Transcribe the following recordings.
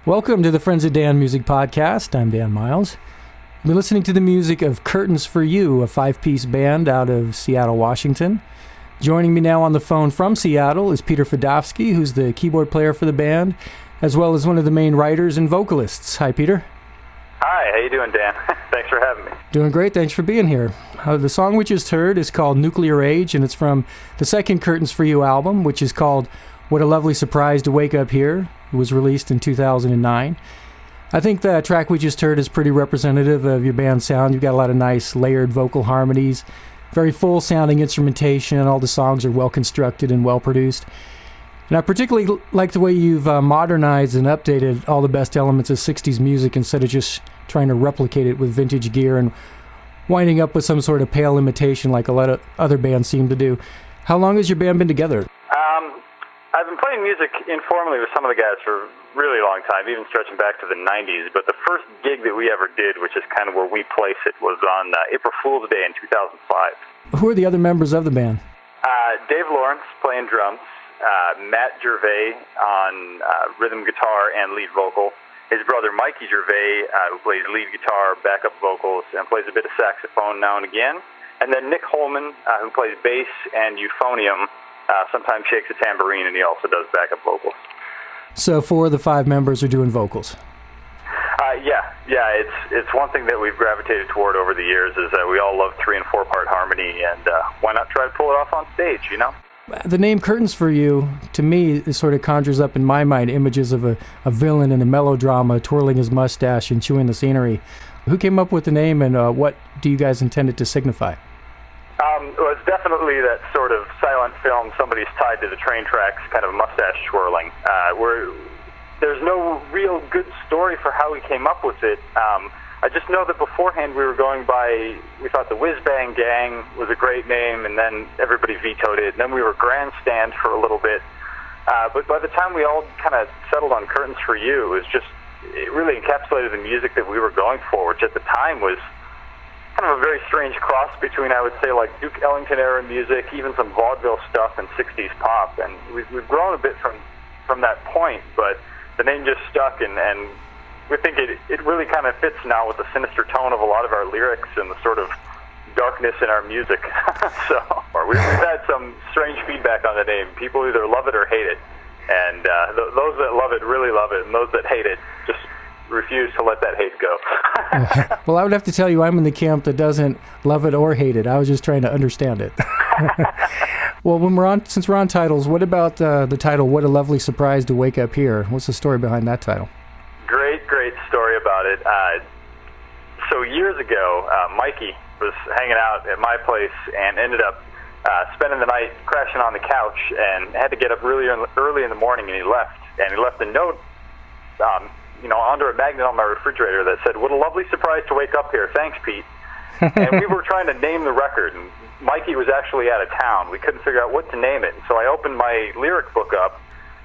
Welcome to the Friends of Dan Music Podcast. I'm Dan Miles. We're listening to the music of Curtains for You, a five-piece band out of Seattle, Washington. Joining me now on the phone from Seattle is Peter Fedofsky, who's the keyboard player for the band, as well as one of the main writers and vocalists. Hi, Peter. Hi, how you doing, Dan? Thanks for having me. Doing great. Thanks for being here. The song we just heard is called Nuclear Age, and it's from the second Curtains for You album, which is called What a Lovely Surprise to Wake Up Here. It was released in 2009. I think the track we just heard is pretty representative of your band's sound. You've got a lot of nice layered vocal harmonies, very full-sounding instrumentation. All the songs are well-constructed and well-produced. And I particularly like the way you've modernized and updated all the best elements of 60s music instead of just trying to replicate it with vintage gear and winding up with some sort of pale imitation like a lot of other bands seem to do. How long has your band been together? I've been playing music informally with some of the guys for a really long time, even stretching back to the 90s. But the first gig that we ever did, which is kind of where we place it, was on April Fool's Day in 2005. Who are the other members of the band? Dave Lawrence playing drums, Matt Gervais on rhythm guitar and lead vocal, his brother Mikey Gervais, who plays lead guitar, backup vocals, and plays a bit of saxophone now and again, and then Nick Holman, who plays bass and euphonium, sometimes shakes a tambourine, and he also does backup vocals. So 4 of the 5 members are doing vocals? Yeah. It's one thing that we've gravitated toward over the years is that we all love 3- and 4-part harmony, and why not try to pull it off on stage, you know? The name Curtains for You, to me, it sort of conjures up in my mind images of a villain in a melodrama twirling his mustache and chewing the scenery. Who came up with the name, and what do you guys intend it to signify? Well, it's definitely that sort of silent film, somebody's tied to the train tracks, kind of mustache twirling. There's no real good story for how we came up with it. I just know that beforehand we thought the Whiz Bang Gang was a great name, and then everybody vetoed it, and then we were Grandstand for a little bit. But by the time we all kind of settled on Curtains for You, it really encapsulated the music that we were going for, which at the time was kind of a very strange cross between, I would say, like Duke Ellington era music, even some vaudeville stuff and 60s pop. And we've grown a bit from that point, but the name just stuck, and we think it really kind of fits now with the sinister tone of a lot of our lyrics and the sort of darkness in our music. So we've had some strange feedback on the name. People either love it or hate it. And those that love it really love it, and those that hate it just refuse to let that hate go. Well, I would have to tell you I'm in the camp that doesn't love it or hate it. I was just trying to understand it. Well, since we're on titles, what about the title, What a Lovely Surprise to Wake Up Here? What's the story behind that title? Great story about it. So years ago, Mikey was hanging out at my place and ended up spending the night crashing on the couch and had to get up really early in the morning, and he left a note under a magnet on my refrigerator that said, "What a lovely surprise to wake up here. Thanks, Pete." And we were trying to name the record, and Mikey was actually out of town. We couldn't figure out what to name it. And so I opened my lyric book up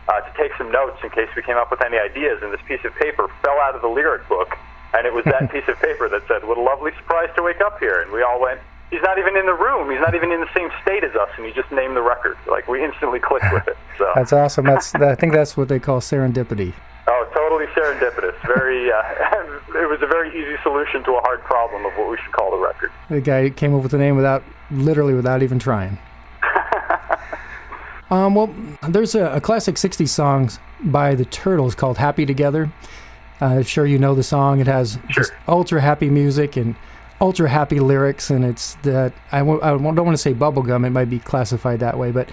to take some notes in case we came up with any ideas, and this piece of paper fell out of the lyric book, and it was that piece of paper that said, "What a lovely surprise to wake up here." And we all went, "He's not even in the room. He's not even in the same state as us," and he just named the record. Like, we instantly clicked with it. So that's awesome. I think that's what they call serendipity. Oh, totally serendipitous. Very. It was a very easy solution to a hard problem of what we should call the record. The guy came up with the name without even trying. Well, there's a classic 60s song by the Turtles called Happy Together. I'm sure you know the song. It has just ultra happy music and ultra happy lyrics, and it's that I don't want to say bubblegum. It might be classified that way, but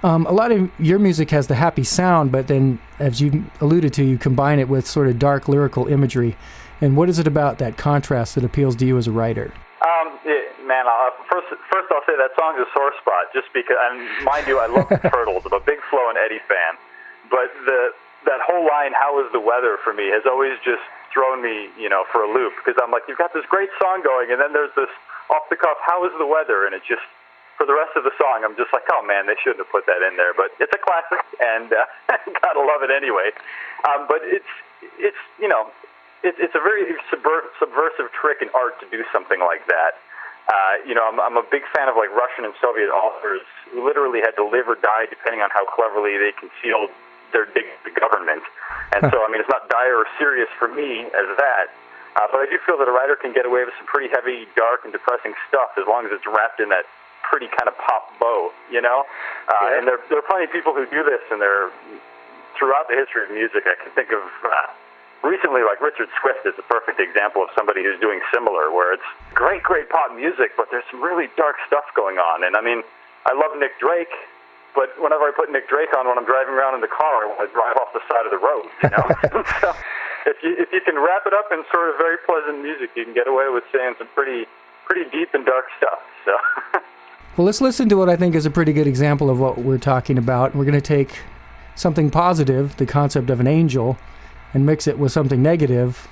a lot of your music has the happy sound, but then, as you alluded to, you combine it with sort of dark lyrical imagery. And what is it about that contrast that appeals to you as a writer? First I'll say that song's a sore spot, just because, and mind you, I love the Turtles. I'm a big Flo and Eddie fan, but that whole line, "How is the weather?" for me has always just thrown me, for a loop, because I'm like, you've got this great song going, and then there's this off the cuff, "How is the weather?" and it just, for the rest of the song, I'm just like, oh man, they shouldn't have put that in there, but it's a classic, and gotta love it anyway. But it's a very subversive trick in art to do something like that. I'm a big fan of like Russian and Soviet authors who literally had to live or die depending on how cleverly they concealed they're digging the government. And so, I mean, it's not dire or serious for me as that. But I do feel that a writer can get away with some pretty heavy, dark, and depressing stuff as long as it's wrapped in that pretty kind of pop bow, you know? And there are plenty of people who do this, and they're throughout the history of music. I can think of recently, like Richard Swift is a perfect example of somebody who's doing similar, where it's great pop music, but there's some really dark stuff going on. And I mean, I love Nick Drake, but whenever I put Nick Drake on when I'm driving around in the car, I want to drive off the side of the road, you know? So if you can wrap it up in sort of very pleasant music, you can get away with saying some pretty deep and dark stuff. So. Well, let's listen to what I think is a pretty good example of what we're talking about. We're going to take something positive, the concept of an angel, and mix it with something negative.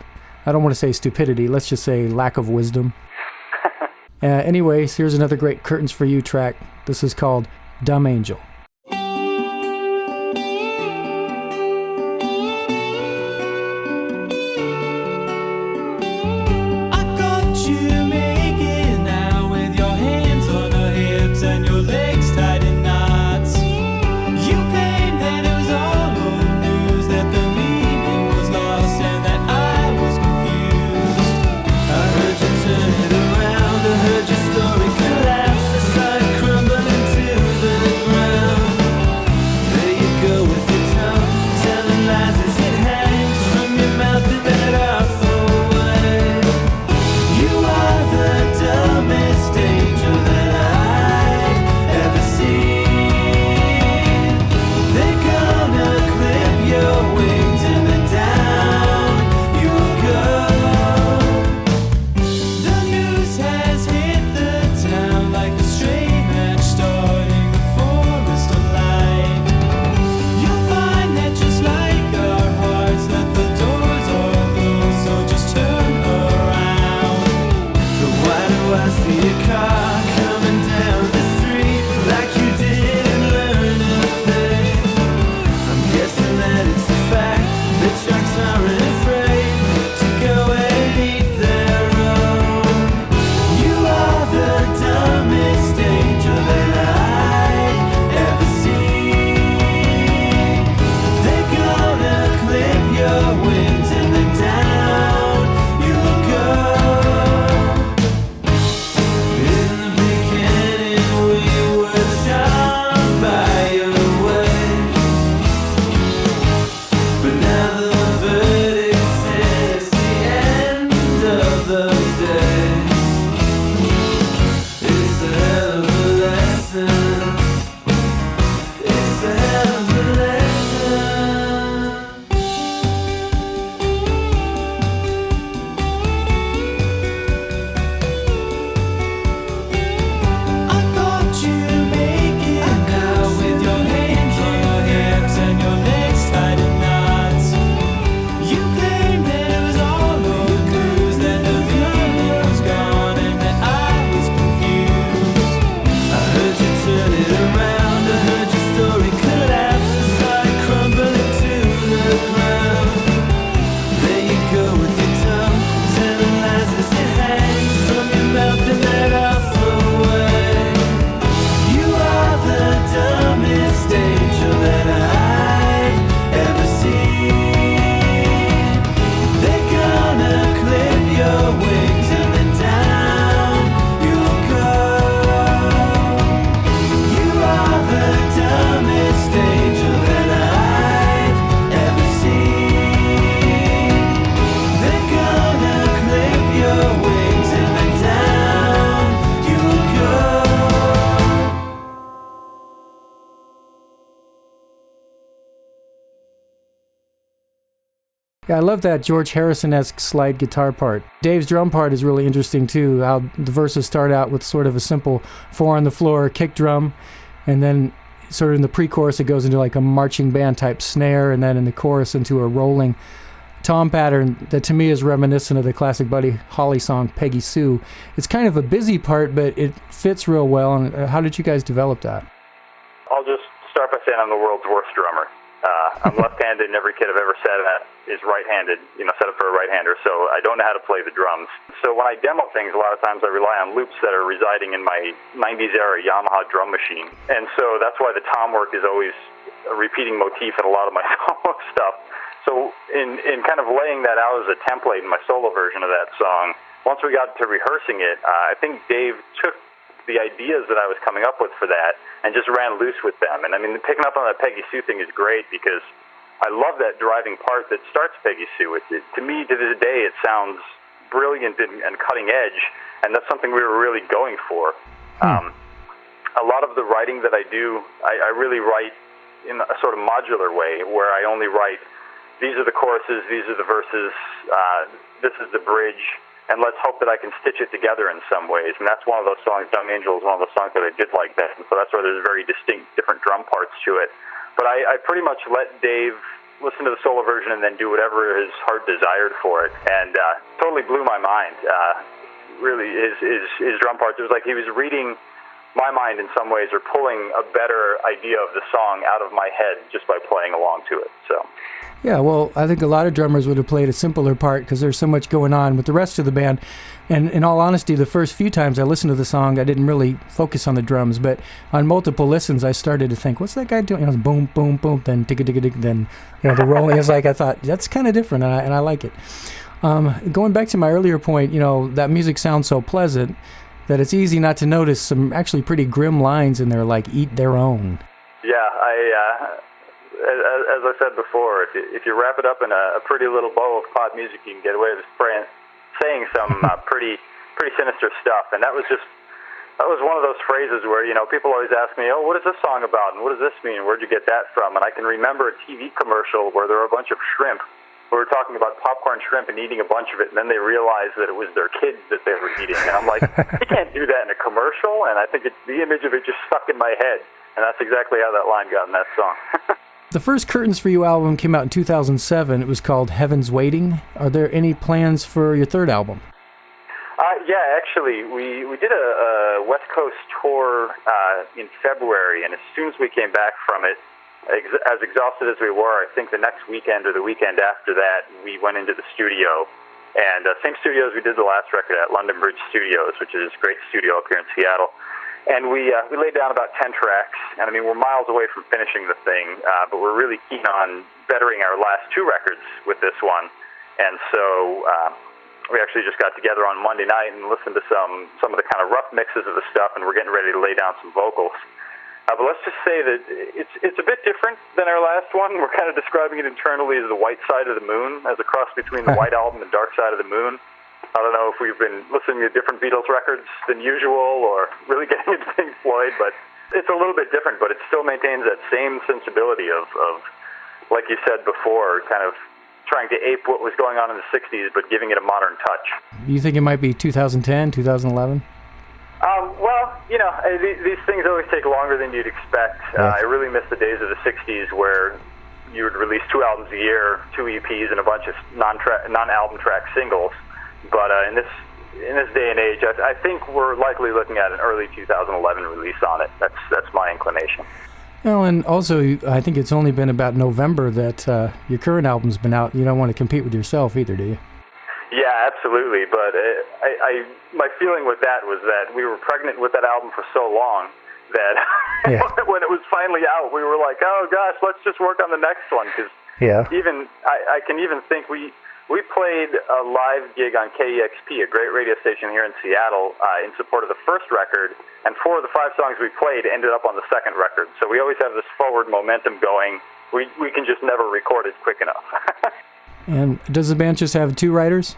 I don't want to say stupidity. Let's just say lack of wisdom. Anyways, here's another great Curtains for You track. This is called Dumb Angel. Yeah, I love that George Harrison-esque slide guitar part. Dave's drum part is really interesting too, how the verses start out with sort of a simple 4-on-the-floor kick drum, and then sort of in the pre-chorus it goes into like a marching band type snare, and then in the chorus into a rolling tom pattern that to me is reminiscent of the classic Buddy Holly song Peggy Sue. It's kind of a busy part, but it fits real well. And how did you guys develop that? I'll just start by saying I'm the world's worst drummer. I'm left-handed, and every kid I've ever sat at is right-handed, set up for a right-hander, so I don't know how to play the drums. So when I demo things, a lot of times I rely on loops that are residing in my 90s-era Yamaha drum machine. And so that's why the tom work is always a repeating motif in a lot of my solo stuff. So in kind of laying that out as a template in my solo version of that song, once we got to rehearsing it, I think Dave took the ideas that I was coming up with for that and just ran loose with them. And I mean, picking up on that Peggy Sue thing is great because I love that driving part that starts Peggy Sue. To me, to this day, it sounds brilliant and cutting edge, and that's something we were really going for. A lot of the writing that I do, I really write in a sort of modular way, where I only write, these are the choruses, these are the verses, this is the bridge, and let's hope that I can stitch it together in some ways. And that's one of those songs, Dumb Angel is one of those songs that I did like that, and so that's why there's very distinct different drum parts to it. But I pretty much let Dave listen to the solo version and then do whatever his heart desired for it, and totally blew my mind. Really, his drum parts, it was like he was reading my mind in some ways, or pulling a better idea of the song out of my head just by playing along to it. So, yeah, well, I think a lot of drummers would have played a simpler part because there's so much going on with the rest of the band. And in all honesty, the first few times I listened to the song, I didn't really focus on the drums, but on multiple listens, I started to think, what's that guy doing? You know, boom, boom, boom, then tigga, then the rolling is like, I thought that's kind of different, and I like it. Going back to my earlier point, that music sounds so pleasant that it's easy not to notice some actually pretty grim lines in there, like "eat their own." Yeah, as I said before, if you wrap it up in a pretty little bow of pop music, you can get away with saying some pretty sinister stuff. And that was one of those phrases where people always ask me, "Oh, what is this song about? And what does this mean? Where'd you get that from?" And I can remember a TV commercial where there were a bunch of shrimp. We were talking about popcorn shrimp and eating a bunch of it, and then they realized that it was their kids that they were eating. And I'm like, you can't do that in a commercial. And I think the image of it just stuck in my head, and that's exactly how that line got in that song. The first Curtains for You album came out in 2007. It was called Heaven's Waiting. Are there any plans for your third album? Yeah, actually, we did a West Coast tour in February, and as soon as we came back from it, as exhausted as we were, I think the next weekend or the weekend after that, we went into the studio. And same studio as we did the last record at, London Bridge Studios, which is a great studio up here in Seattle. And we laid down about 10 tracks. And I mean, we're miles away from finishing the thing, but we're really keen on bettering our last two records with this one. And so we actually just got together on Monday night and listened to some of the kind of rough mixes of the stuff, and we're getting ready to lay down some vocals. But let's just say that it's a bit different than our last one. We're kind of describing it internally as the white side of the moon, as a cross between the White Album and Dark Side of the Moon. I don't know if we've been listening to different Beatles records than usual or really getting into Pink Floyd, but it's a little bit different, but it still maintains that same sensibility of like you said before, kind of trying to ape what was going on in the 60s, but giving it a modern touch. You think it might be 2010, 2011? Well, these things always take longer than you'd expect. I really miss the days of the 60s where you would release 2 albums a year, 2 EPs, and a bunch of non-album track singles. But in this day and age, I think we're likely looking at an early 2011 release on it. That's my inclination. Well, and also, I think it's only been about November that your current album's been out. You don't want to compete with yourself either, do you? Yeah, absolutely. But my feeling with that was that we were pregnant with that album for so long that when it was finally out, we were like, oh gosh, let's just work on the next one. Because I can even think we played a live gig on KEXP, a great radio station here in Seattle, in support of the first record, and 4 of the 5 songs we played ended up on the second record. So we always have this forward momentum going. We can just never record it quick enough. And does the band just have 2 writers?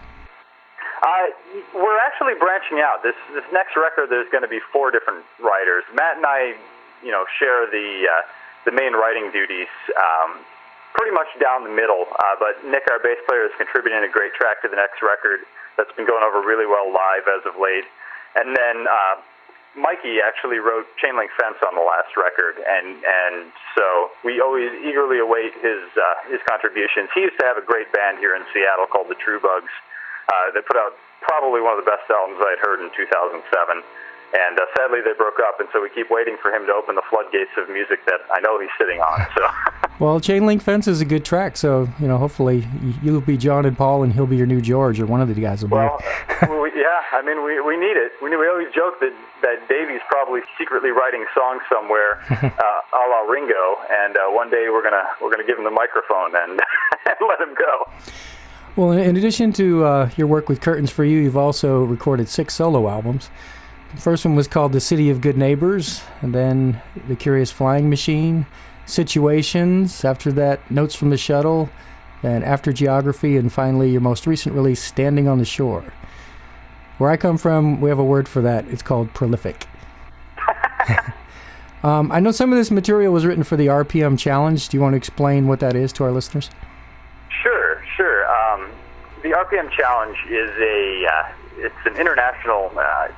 We're actually branching out. This next record, there's going to be 4 different writers. Matt and I, share the main writing duties, pretty much down the middle. But Nick, our bass player, is contributing a great track to the next record that's been going over really well live as of late. And then Mikey actually wrote Chain Link Fence on the last record, and so we always eagerly await his contributions. He used to have a great band here in Seattle called the True Bugs that put out probably one of the best albums I'd heard in 2007. And sadly, they broke up, and so we keep waiting for him to open the floodgates of music that I know he's sitting on. So, well, Chain Link Fence is a good track, so hopefully you'll be John and Paul, and he'll be your new George, or one of the guys will be. Well, yeah, I mean, we need it. We always joke that Davey's probably secretly writing songs somewhere, a la Ringo, and one day we're gonna give him the microphone and let him go. Well, in addition to your work with Curtains for You, you've also recorded 6 solo albums. The first one was called The City of Good Neighbors, and then The Curious Flying Machine, Situations, after that, Notes from the Shuttle, then After Geography, and finally your most recent release, Standing on the Shore. Where I come from, we have a word for that. It's called prolific. I know some of this material was written for the RPM Challenge. Do you want to explain what that is to our listeners? Sure. The RPM Challenge is it's an international,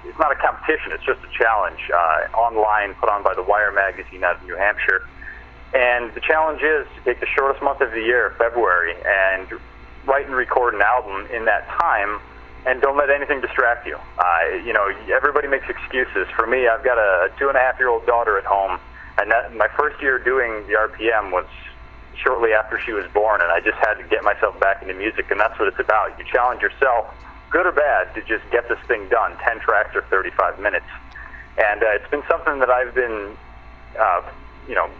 it's not a competition, it's just a challenge online put on by the Wire magazine out of New Hampshire. And the challenge is to take the shortest month of the year, February, and write and record an album in that time, and don't let anything distract you. Everybody makes excuses. For me, I've got a 2.5-year-old daughter at home, and my first year doing the RPM was shortly after she was born, and I just had to get myself back into music, and that's what it's about. You challenge yourself, good or bad, to just get this thing done, 10 tracks or 35 minutes. And it's been something that I've been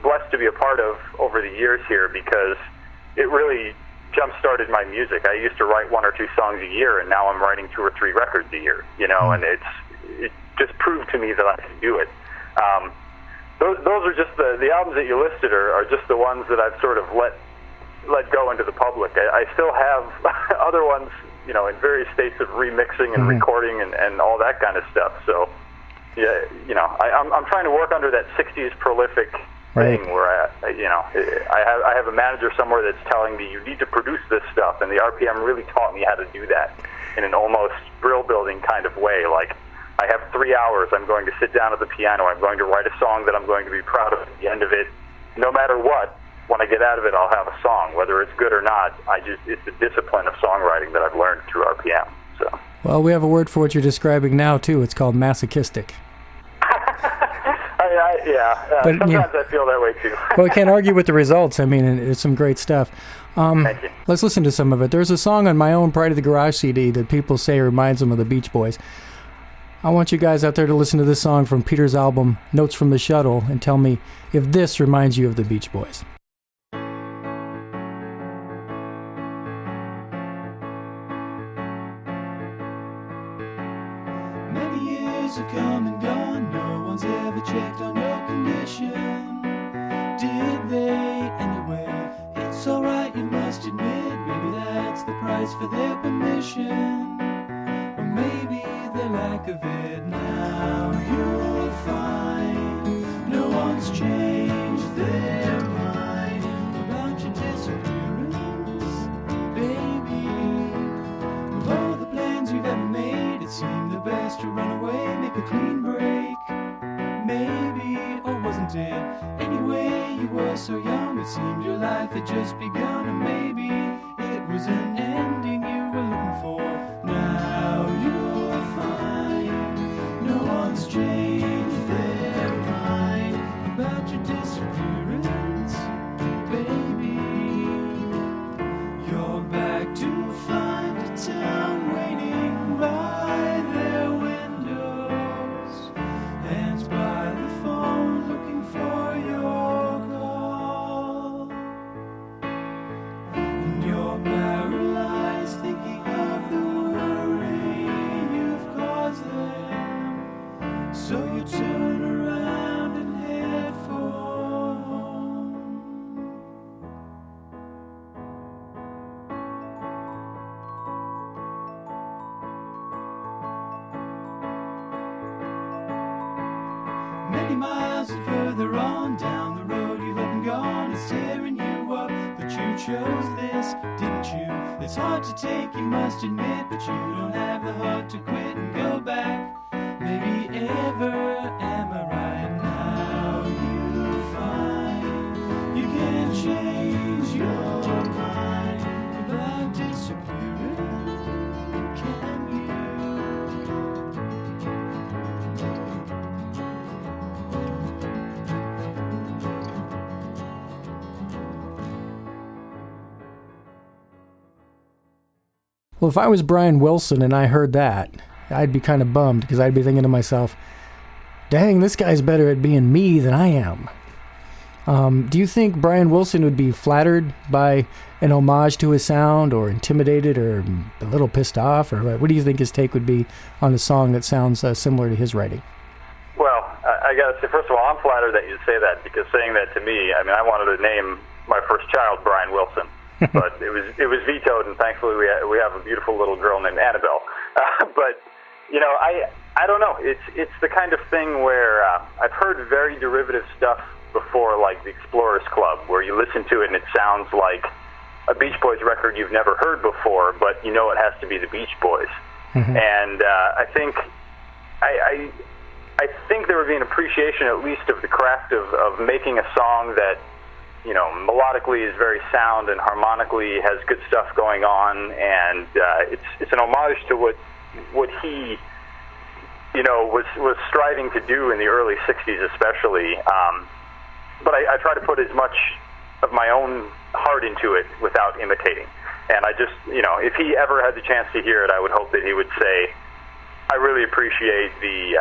blessed to be a part of over the years here, because it really jump-started my music. I used to write 1 or 2 songs a year, and now I'm writing 2 or 3 records a year, and it just proved to me that I can do it. Those are just the albums that you listed are just the ones that I've sort of let go into the public. I still have other ones, in various states of remixing and recording and all that kind of stuff. So, yeah, I'm trying to work under that 60s prolific thing where I have a manager somewhere that's telling me you need to produce this stuff, and the RPM really taught me how to do that in an almost brill building kind of way. Like, I have 3 hours. I'm going to sit down at the piano. I'm going to write a song that I'm going to be proud of at the end of it. No matter what, when I get out of it, I'll have a song, whether it's good or not. It's the discipline of songwriting that I've learned through RPM. So. Well, we have a word for what you're describing now too. It's called masochistic. But, sometimes I feel that way too. Well, we can't argue with the results. I mean, it's some great stuff. Thank you. Let's listen to some of it. There's a song on my own Pride of the Garage CD that people say reminds them of the Beach Boys. I want you guys out there to listen to this song from Peter's album, Notes from the Shuttle, and tell me if this reminds you of the Beach Boys. Many years have come and gone, no one's ever checked on your condition. Did they anyway? It's alright, you must admit, maybe that's the price for their permission. Or maybe the lack of it. Now you'll find no one's changed their mind about your disappearance, baby. Of all the plans you've ever made, it seemed the best to run away, make a clean break. Maybe, or wasn't it? Anyway, you were so young, it seemed your life had just begun, and maybe it was an ending you were looking for. Now you'll find no one's changed their mind about your disappearance, baby. You're back to find a town waiting by their windows, hands by the phone looking for your call, and you're paralyzed thinking of the worry you've caused them, so you turn around and head for home. Many miles and further on down the road you've up and gone, it's tearing you up, but you chose this, didn't you? It's hard to take, you must admit, but you don't have the heart to quit and go back. Maybe ever, am I right? Now you find you can't change your mind about disappearing, can you? Well, if I was Brian Wilson and I heard that, I'd be kind of bummed because I'd be thinking to myself, dang, this guy's better at being me than I am. Do you think Brian Wilson would be flattered by an homage to his sound, or intimidated, or a little pissed off, or what do you think his take would be on a song that sounds similar to his writing? Well, I got to say, first of all, I'm flattered that you say that, because saying that to me, I mean, I wanted to name my first child Brian Wilson, but it was vetoed, and thankfully we have a beautiful little girl named Annabelle. But you know, I don't know. It's the kind of thing where I've heard very derivative stuff before, like the Explorers Club, where you listen to it and it sounds like a Beach Boys record you've never heard before, but you know it has to be the Beach Boys. Mm-hmm. And I think there would be an appreciation, at least, of the craft of making a song that, you know, melodically is very sound and harmonically has good stuff going on, and it's an homage to what he, you know, was striving to do in the early '60s, especially. But I try to put as much of my own heart into it without imitating. And I just, you know, if he ever had the chance to hear it, I would hope that he would say, I really appreciate the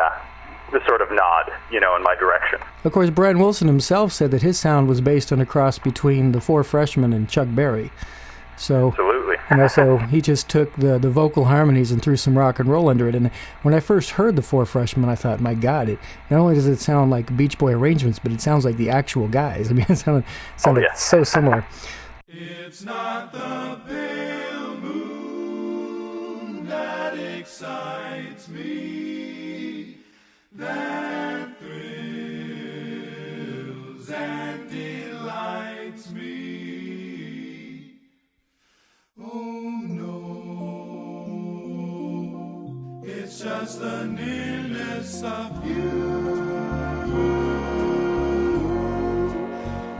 sort of nod, you know, in my direction. Of course, Brian Wilson himself said that his sound was based on a cross between the Four Freshmen and Chuck Berry. So, absolutely. You know, so he just took the vocal harmonies and threw some rock and roll under it. And when I first heard the Four Freshmen, I thought, my God, it not only does it sound like Beach Boy arrangements, but it sounds like the actual guys. I mean, it sounded so similar. It's not the pale moon that excites me, that thrills and delights me. Oh no, it's just the nearness of you.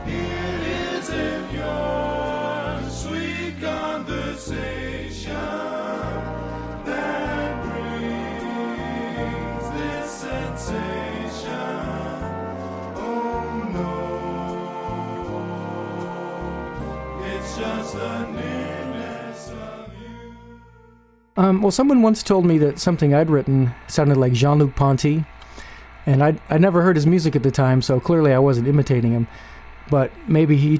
It isn't your sweet conversation that brings this sensation. Oh no, it's just the nearness of you. Well, someone once told me that something I'd written sounded like Jean-Luc Ponty, and I'd never heard his music at the time, so clearly I wasn't imitating him. But maybe he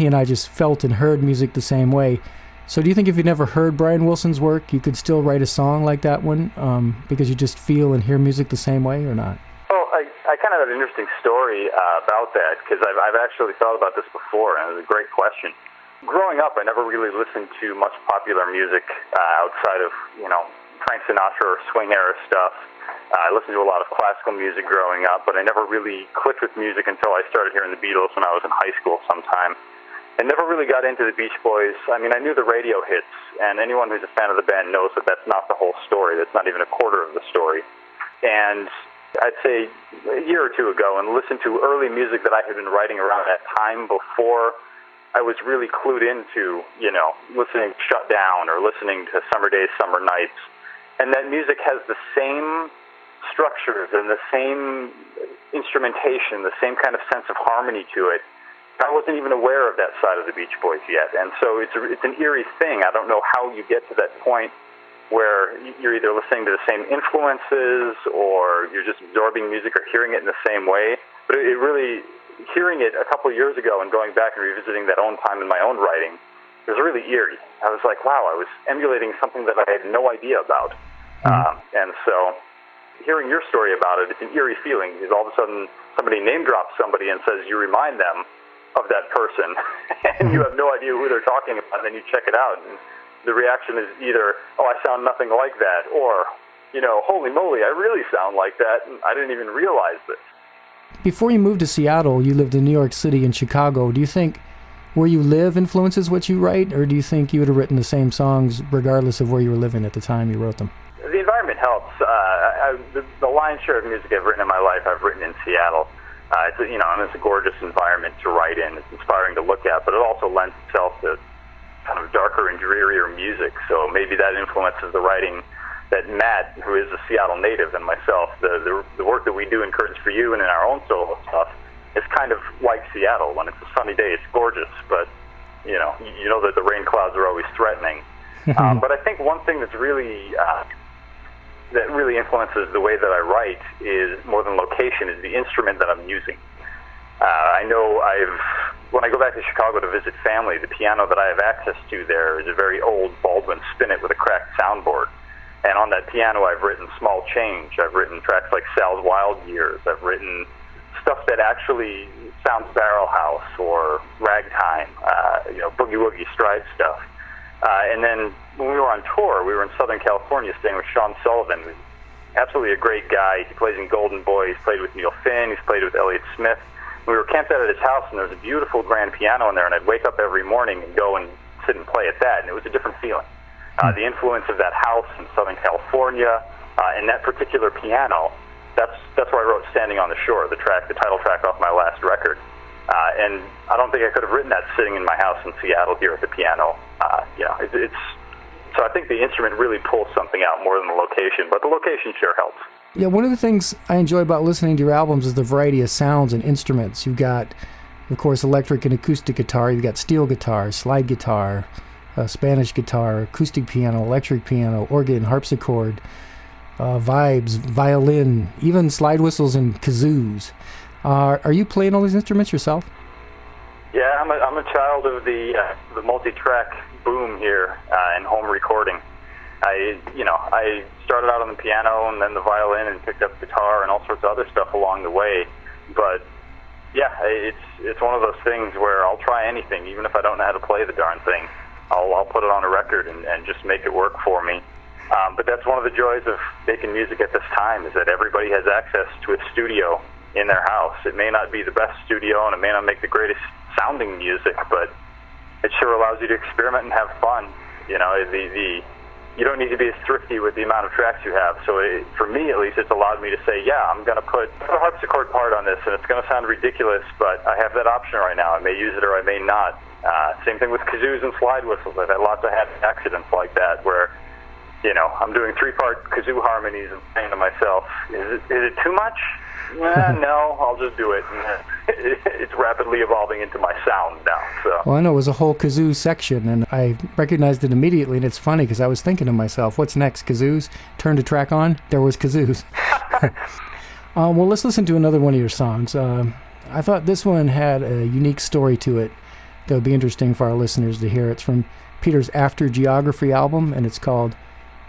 and I just felt and heard music the same way. So do you think if you never heard Brian Wilson's work, you could still write a song like that one, because you just feel and hear music the same way, or not? Well, I kind of have an interesting story about that, because I've actually thought about this before, and it was a great question. Growing up, I never really listened to much popular music outside of, you know, Frank Sinatra or swing era stuff. I listened to a lot of classical music growing up, but I never really clicked with music until I started hearing the Beatles when I was in high school sometime. I never really got into the Beach Boys. I mean, I knew the radio hits, and anyone who's a fan of the band knows that that's not the whole story. That's not even a quarter of the story. And I'd say a year or two ago, and listened to early music that I had been writing around that time before I was really clued into, you know, listening to Shut Down or listening to Summer Days, Summer Nights. And that music has the same structures and the same instrumentation, the same kind of sense of harmony to it. I wasn't even aware of that side of the Beach Boys yet. And so it's an eerie thing. I don't know how you get to that point where you're either listening to the same influences or you're just absorbing music or hearing it in the same way. But it really, hearing it a couple of years ago and going back and revisiting that own time in my own writing, it was really eerie. I was like, wow, I was emulating something that I had no idea about. And so hearing your story about it, it's an eerie feeling, because all of a sudden somebody name drops somebody and says you remind them of that person, and you have no idea who they're talking about, and then you check it out, and the reaction is either, oh, I sound nothing like that, or, you know, holy moly, I really sound like that, and I didn't even realize this. Before you moved to Seattle, you lived in New York City and Chicago. Do you think where you live influences what you write, or do you think you would have written the same songs regardless of where you were living at the time you wrote them? The environment helps. The lion's share of music I've written in my life, I've written in Seattle. It's a gorgeous environment to write in. It's inspiring to look at, but it also lends itself to kind of darker and drearier music. So maybe that influences the writing that Matt, who is a Seattle native, and myself, the work that we do in Curtains for You and in our own solo stuff, is kind of like Seattle. When it's a sunny day, it's gorgeous, but you know that the rain clouds are always threatening. But I think one thing that really influences the way that I write is, more than location, is the instrument that I'm using. I know when I go back to Chicago to visit family, the piano that I have access to there is a very old Baldwin Spinet with a cracked soundboard. And on that piano, I've written Small Change. I've written tracks like Sal's Wild Years. I've written stuff that actually sounds Barrel House or Ragtime, boogie woogie stride stuff. And then when we were on tour, we were in Southern California staying with Sean Sullivan, who's absolutely a great guy. He plays in Golden Boy. He's played with Neil Finn. He's played with Elliott Smith. We were camped out at his house, and there was a beautiful grand piano in there, and I'd wake up every morning and go and sit and play at that, and it was a different feeling. The influence of that house in Southern California and that particular piano, that's where I wrote Standing on the Shore, the title track off my last record. And I don't think I could have written that sitting in my house in Seattle here at the piano. So I think the instrument really pulls something out more than the location, but the location sure helps. Yeah, one of the things I enjoy about listening to your albums is the variety of sounds and instruments. You've got, of course, electric and acoustic guitar. You've got steel guitar, slide guitar, Spanish guitar, acoustic piano, electric piano, organ, harpsichord, vibes, violin, even slide whistles and kazoos. Are you playing all these instruments yourself? Yeah, I'm a child of the multi-track boom here in home recording. I started out on the piano and then the violin and picked up guitar and all sorts of other stuff along the way. But yeah, it's one of those things where I'll try anything, even if I don't know how to play the darn thing. I'll put it on a record and just make it work for me. But that's one of the joys of making music at this time, is that everybody has access to a studio in their house. It may not be the best studio and it may not make the greatest sounding music, but it sure allows you to experiment and have fun. You don't need to be as thrifty with the amount of tracks you have. So for me, at least, it's allowed me to say, yeah, I'm going to put a harpsichord part on this, and it's going to sound ridiculous, but I have that option right now. I may use it or I may not. Same thing with kazoos and slide whistles. I've had lots of accidents like that where, I'm doing 3-part kazoo harmonies and saying to myself, is it too much? No, I'll just do it. And it's rapidly evolving into my sound now. So. Well, I know it was a whole kazoo section, and I recognized it immediately, and it's funny because I was thinking to myself, what's next, kazoos? Turn the track on, there was kazoos. Well, let's listen to another one of your songs. I thought this one had a unique story to it that would be interesting for our listeners to hear. It's from Peter's After Geography album, and it's called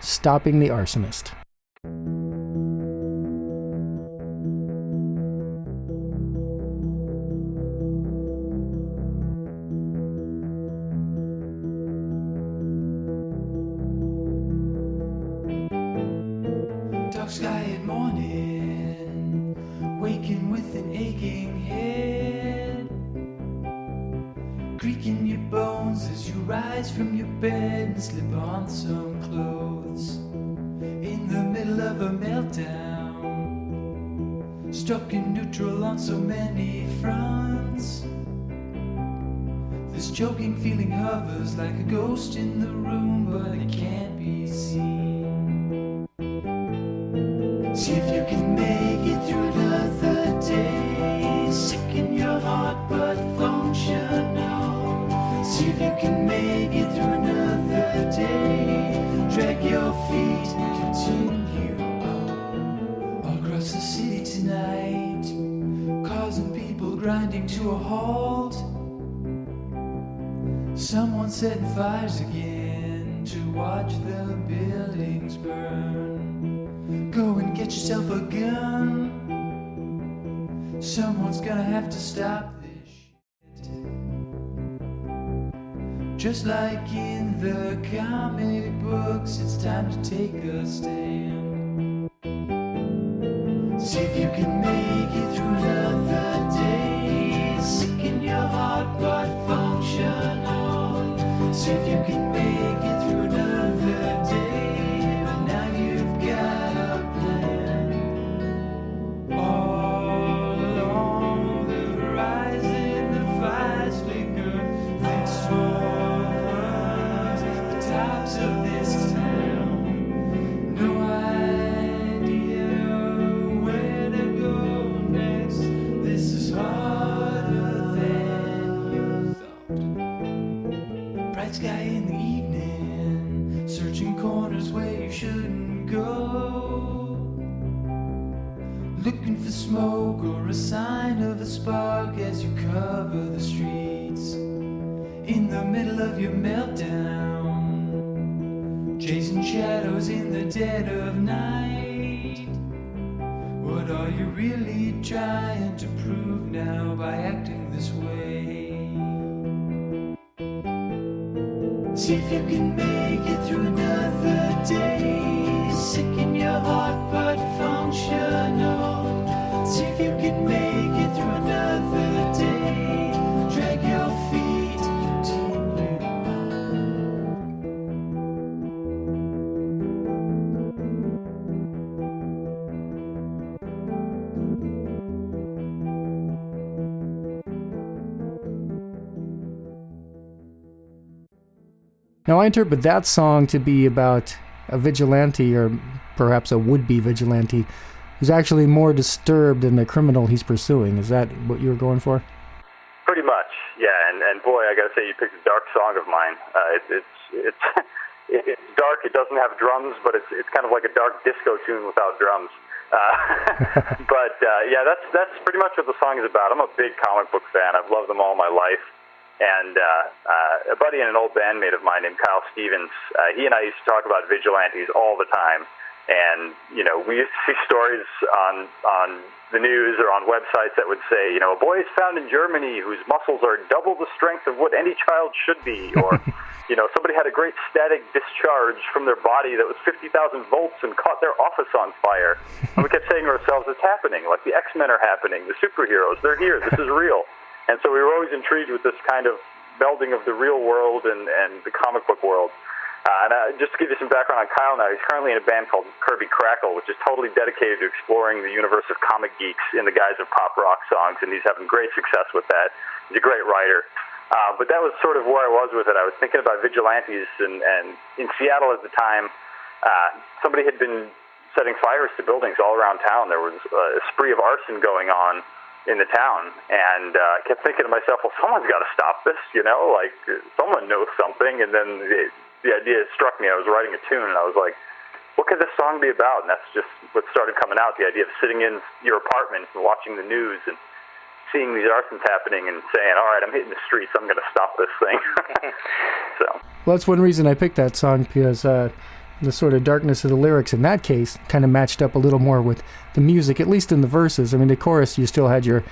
Stopping the Arsonist. Dark sky at morning, waking with an aching head, creaking your bones as you rise from your bed and slip on some clothes. In the middle of a meltdown, stuck in neutral on so many fronts. This choking feeling hovers like a ghost in the room, but it can't be seen. See if you can make it through another day, sick in your heart but functional. See if you can make it through another day, drag your feet and continue on. Across the city tonight, cars and people grinding to a halt. Someone setting fires again to watch the buildings burn. Go and get yourself a gun. Someone's gonna have to stop this shit. Just like in the comic books, it's time to take a stand. See if you can make it through another day, sick in your heart but functional. See if you can make it through another day, but now you've got a plan. All along the horizon, the fires flicker, thick smoke, the tops of this town. No idea where to go. looking for smoke or a sign of a spark as you cover the streets in the middle of your meltdown, chasing shadows in the dead of night. What are you really trying to prove now by acting this way? See if you can make it through another day, sick in your heart but functional. See if you can make it through another day, drag your feet and continue Now, I interpret that song to be about a vigilante, or perhaps a would-be vigilante, who's actually more disturbed than the criminal he's pursuing. Is that what you were going for? Pretty much, yeah. And boy, I gotta say, you picked a dark song of mine. It's dark. It doesn't have drums, but it's kind of like a dark disco tune without drums. But yeah, that's pretty much what the song is about. I'm a big comic book fan. I've loved them all my life. And a buddy and an old bandmate of mine named Kyle Stevens, he and I used to talk about vigilantes all the time. And, you know, we used to see stories on the news or on websites that would say, you know, a boy is found in Germany whose muscles are double the strength of what any child should be. Or, you know, somebody had a great static discharge from their body that was 50,000 volts and caught their office on fire. And we kept saying to ourselves, it's happening. Like the X-Men are happening. The superheroes, they're here. This is real. And so we were always intrigued with this kind of melding of the real world and the comic book world. And just to give you some background on Kyle now, he's currently in a band called Kirby Crackle, which is totally dedicated to exploring the universe of comic geeks in the guise of pop rock songs, and he's having great success with that. He's a great writer. But that was sort of where I was with it. I was thinking about vigilantes, and in Seattle at the time, somebody had been setting fires to buildings all around town. There was a spree of arson going on in the town, and I kept thinking to myself, well, someone's got to stop this, you know, like someone knows something. And then the idea struck me. I was writing a tune, and I was like, what could this song be about? And that's just what started coming out, the idea of sitting in your apartment and watching the news and seeing these arsons happening and saying, all right, I'm hitting the streets, I'm going to stop this thing. Well, that's one reason I picked that song, because the sort of darkness of the lyrics in that case kind of matched up a little more with the music, at least in the verses. I mean, the chorus, you still had your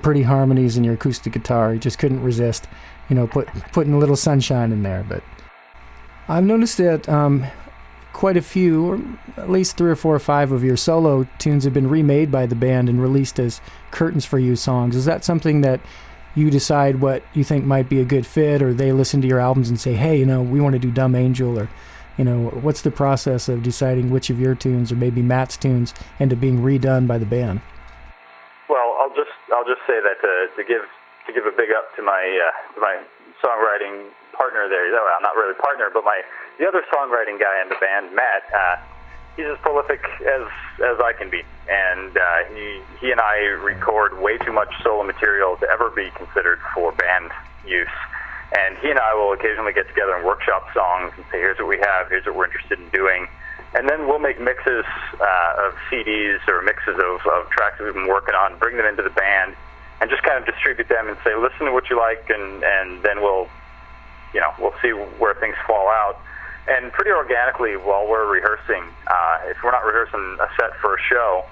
pretty harmonies and your acoustic guitar. You just couldn't resist, you know, putting a little sunshine in there. But I've noticed that quite a few, or at least 3 or 4 or 5 of your solo tunes have been remade by the band and released as Curtains for You songs. Is that something that you decide what you think might be a good fit, or they listen to your albums and say, hey, you know, we want to do Dumb Angel, or, you know, what's the process of deciding which of your tunes, or maybe Matt's tunes, end up being redone by the band? Well, I'll just say that to give a big up to my songwriting partner there. Well, not really partner, but the other songwriting guy in the band, Matt. He's as prolific as I can be, and he and I record way too much solo material to ever be considered for band use. And he and I will occasionally get together and workshop songs and say, here's what we have, here's what we're interested in doing. And then we'll make mixes of CDs or mixes of tracks that we've been working on, bring them into the band, and just kind of distribute them and say, listen to what you like, and then we'll see where things fall out. And pretty organically, while we're rehearsing, if we're not rehearsing a set for a show,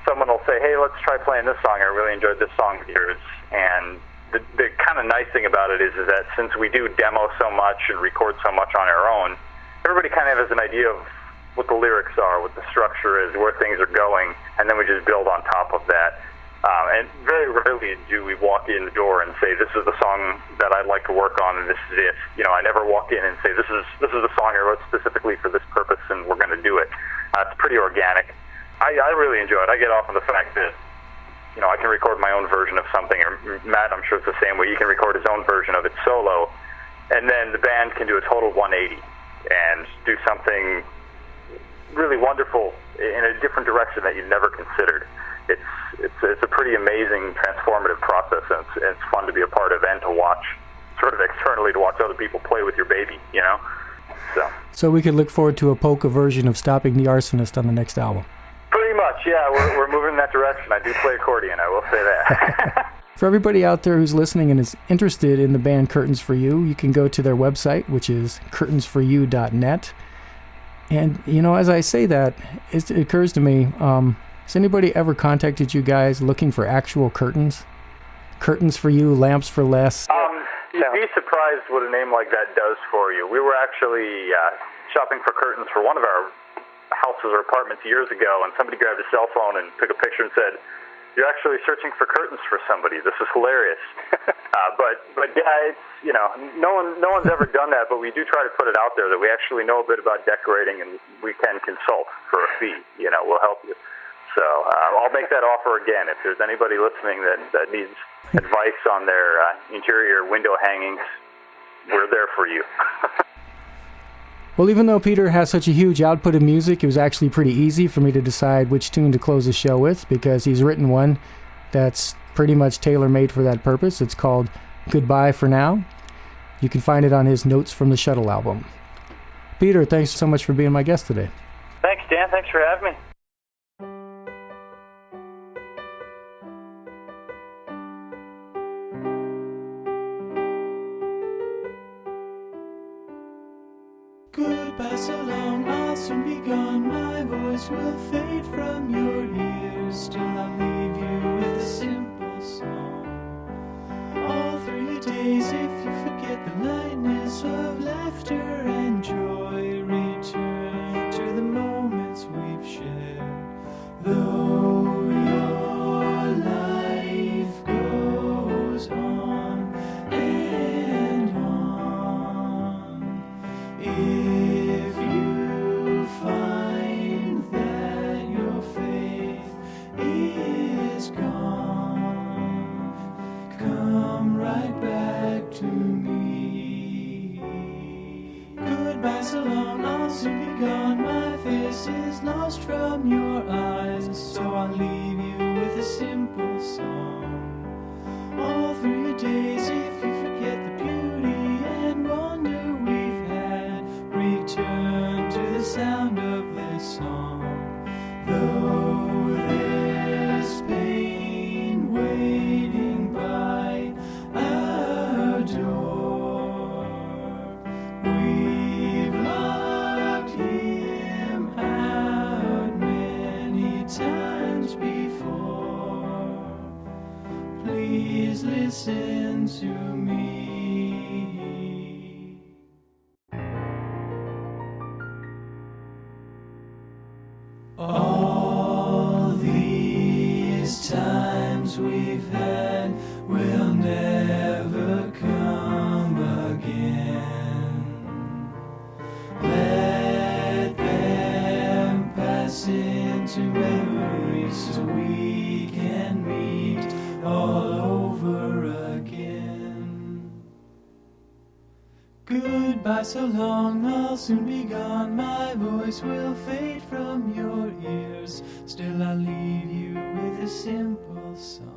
someone will say, hey, let's try playing this song. I really enjoyed this song of yours. And the kind of nice thing about it is that since we do demo so much and record so much on our own, everybody kind of has an idea of what the lyrics are, what the structure is, where things are going, and then we just build on top of that. And very rarely do we walk in the door and say, this is the song that I'd like to work on, and this is it. You know, I never walk in and say, this is the song I wrote specifically for this purpose, and we're going to do it. It's pretty organic. I really enjoy it. I get off on the fact that, you know, I can record my own version of something, or Matt, I'm sure it's the same way. He can record his own version of it solo, and then the band can do a total 180 and do something really wonderful in a different direction that you've never considered. It's a pretty amazing, transformative process, and it's fun to be a part of and to watch, sort of externally, to watch other people play with your baby, you know? So we could look forward to a polka version of Stopping the Arsonist on the next album. Pretty much, yeah. We're moving in that direction. I do play accordion, I will say that. For everybody out there who's listening and is interested in the band Curtains for You, you can go to their website, which is curtainsforyou.net. And, you know, as I say that, it occurs to me, has anybody ever contacted you guys looking for actual curtains? Curtains for You, lamps for less? You'd be surprised what a name like that does for you. We were actually shopping for curtains for one of our houses or apartments years ago, and somebody grabbed a cell phone and took a picture and said, "You're actually searching for curtains for somebody. This is hilarious." But yeah, it's, you know, no one's ever done that, but we do try to put it out there that we actually know a bit about decorating and we can consult for a fee. You know, we'll help you. So I'll make that offer again. If there's anybody listening that needs advice on their interior window hangings, we're there for you. Well, even though Peter has such a huge output of music, it was actually pretty easy for me to decide which tune to close the show with, because he's written one that's pretty much tailor-made for that purpose. It's called Goodbye for Now. You can find it on his Notes from the Shuttle album. Peter, thanks so much for being my guest today. Thanks, Dan. Thanks for having me. Goodbye, so long, I'll soon be gone. My voice will fade from your ears. Still, I'll leave you with a simple song. All through your days, if you forget the lightness of laughter and joy, return to the moments we've shared. Though your life goes on and on, if you find that your faith is gone, come right back to me. Goodbye, so long, I'll soon be gone. My face is lost from your eyes, so I'll leave you with a simple song. All through your days, if you forget the beauty and wonder we've had, return to the sound of this song. Though there's pain waiting by our door, we've locked him out many times before. Please listen to me. All these times we've had will never come again. Let them pass into memories so we can meet all over again. Goodbye, so long, I'll soon be gone. My voice will fade from your ears. Still, I'll leave you with a simple song.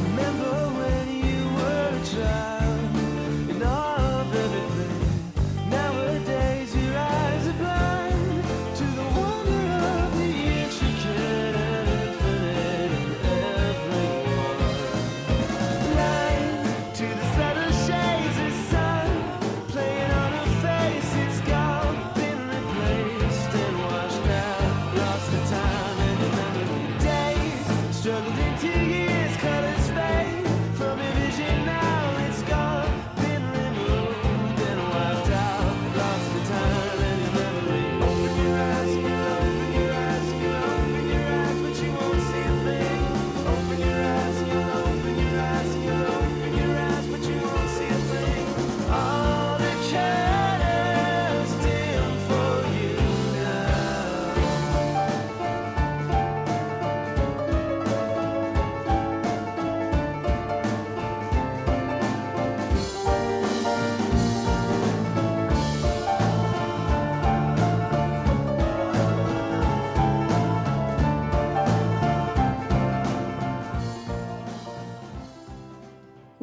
Remember when you were a child and all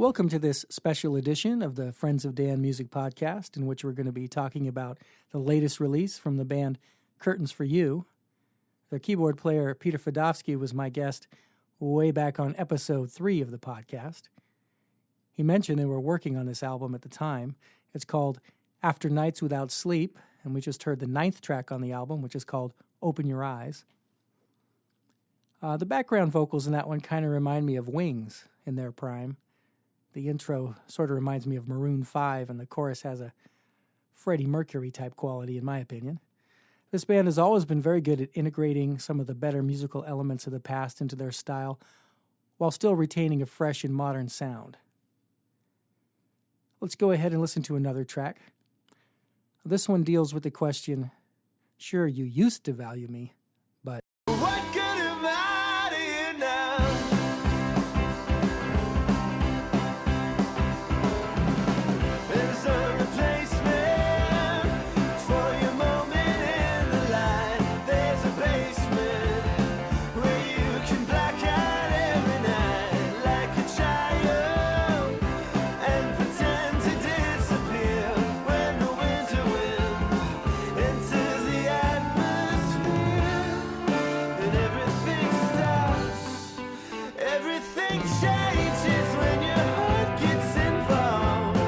Welcome to this special edition of the Friends of Dan Music Podcast, in which we're going to be talking about the latest release from the band Curtains for You. The keyboard player Peter Fedofsky was my guest way back on episode 3 of the podcast. He mentioned they were working on this album at the time. It's called After Nights Without Sleep, and we just heard the 9th track on the album, which is called Open Your Eyes. The background vocals in that one kind of remind me of Wings in their prime. The intro sort of reminds me of Maroon 5, and the chorus has a Freddie Mercury type quality, in my opinion. This band has always been very good at integrating some of the better musical elements of the past into their style, while still retaining a fresh and modern sound. Let's go ahead and listen to another track. This one deals with the question, sure, you used to value me, but... What good am I to you now? There's a replacement for your moment in the light. There's a basement where you can black out every night like a child and pretend to disappear when the winter wind enters the atmosphere and everything stops. Everything changes when your heart gets involved.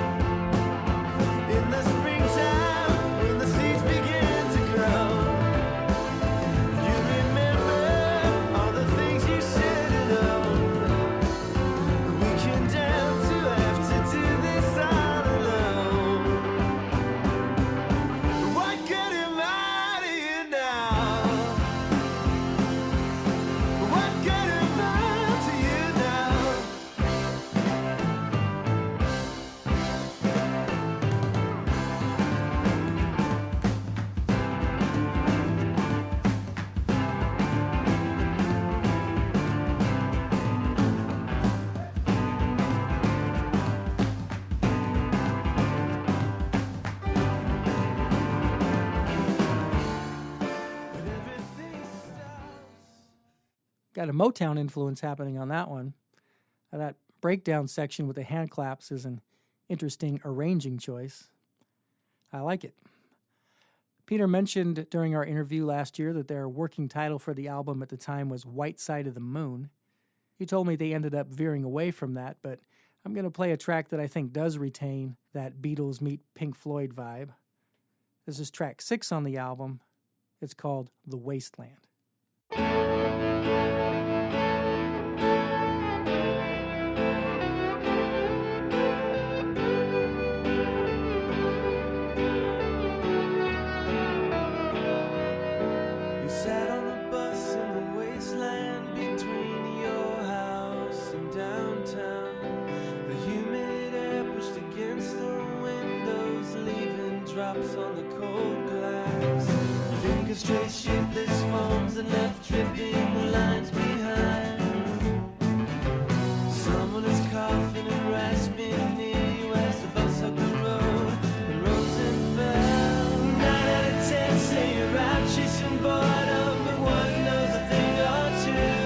In the springtime, when the seeds begin to grow, you remember all the things you should have known. We condemned to have to do this all alone. What good am I to you now? What good am I to you now? When everything stops. Got a Motown influence happening on that one. That breakdown section with the hand claps is an interesting arranging choice. I like it. Peter mentioned during our interview last year that their working title for the album at the time was White Side of the Moon. He told me they ended up veering away from that, but I'm going to play a track that I think does retain that Beatles meet Pink Floyd vibe. This is track 6 on the album. It's called The Wasteland. You sat on the bus in the wasteland between your house and downtown. The humid air pushed against the windows, leaving drops on the cold glass. Fingers trace shapeless forms and left dripping the lines behind. Someone is coughing and rasping near you as the bus up the road and rose and fell. 9 out of 10 say you're out chasing boredom, but one knows a thing or two.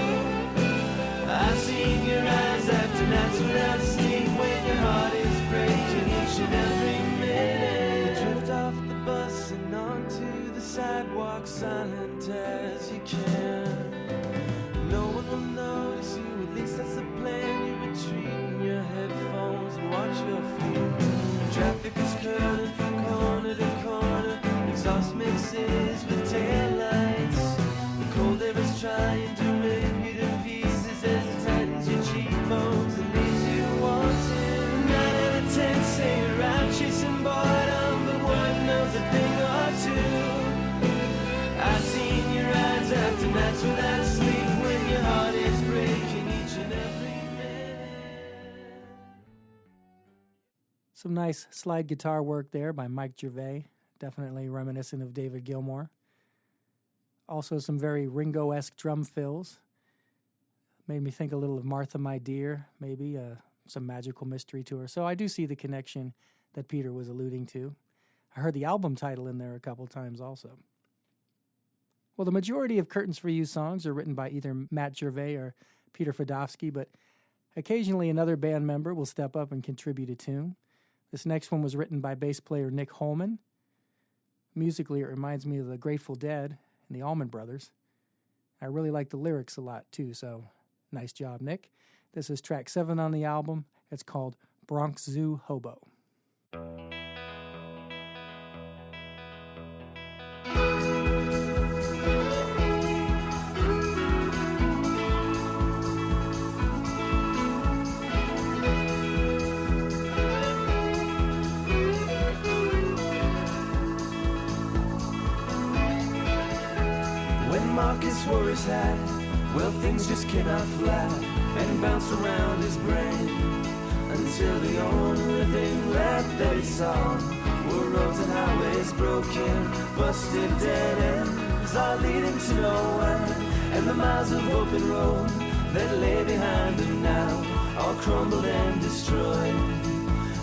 I've seen your eyes after nights without sleep when your heart is breaking each and every minute. You drift off the bus and onto the sidewalk, silent as you can. No one will notice you, at least that's the plan. You retreat in your headphones and watch your feet. Traffic is curling from corner to corner, exhaust mixes with taillights. The cold air is trying to rip you to pieces as it tightens your cheekbones and leaves you wanting. 9 out of 10 say you're out chasing boredom, but one knows a thing or two. I've seen your eyes after nights without sleep when your heart is breaking each and every minute. Some nice slide guitar work there by Mike Gervais, definitely reminiscent of David Gilmour. Also some very Ringo-esque drum fills. Made me think a little of Martha My Dear, maybe, some Magical Mystery Tour. So I do see the connection that Peter was alluding to. I heard the album title in there a couple times also. Well, the majority of Curtains for You songs are written by either Matt Gervais or Peter Fedofsky, but Occasionally another band member will step up and contribute a tune. This next one was written by bass player Nick Holman. Musically, it reminds me of the Grateful Dead and the Allman Brothers. I really like the lyrics a lot too, so nice job, Nick. This is track 7 on the album. It's called Bronx Zoo Hobo. Marcus wore his hat, well things just cannot fly, and bounced around his brain until the only thing left that he saw were roads and highways broken, busted dead ends, all leading to nowhere, and the miles of open road that lay behind him now, all crumbled and destroyed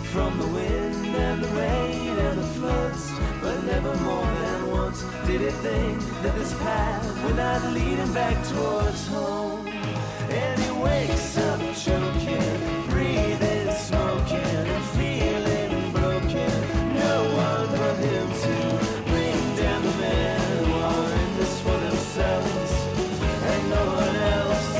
from the wind and the rain and the floods. But never more than once did he think that this path would not lead him back towards home. And he wakes up choking, breathing, smoking, and feeling broken. No one but him to bring down the men who are in this for themselves and no one else.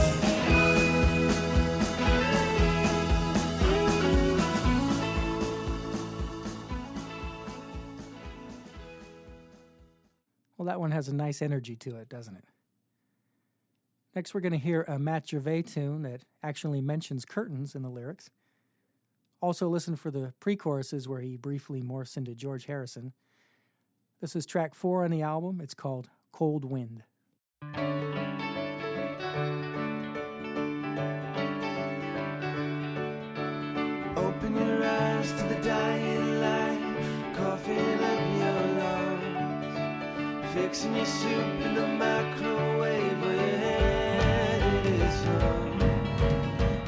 Well, that one has a nice energy to it, doesn't it? Next, we're going to hear a Matt Gervais tune that actually mentions curtains in the lyrics. Also listen for the pre-choruses where he briefly morphs into George Harrison. This is track 4 on the album. It's called Cold Wind. Open your eyes to the dying light, coughing up your lungs. Fixing your soup in the microwave where your head is hung.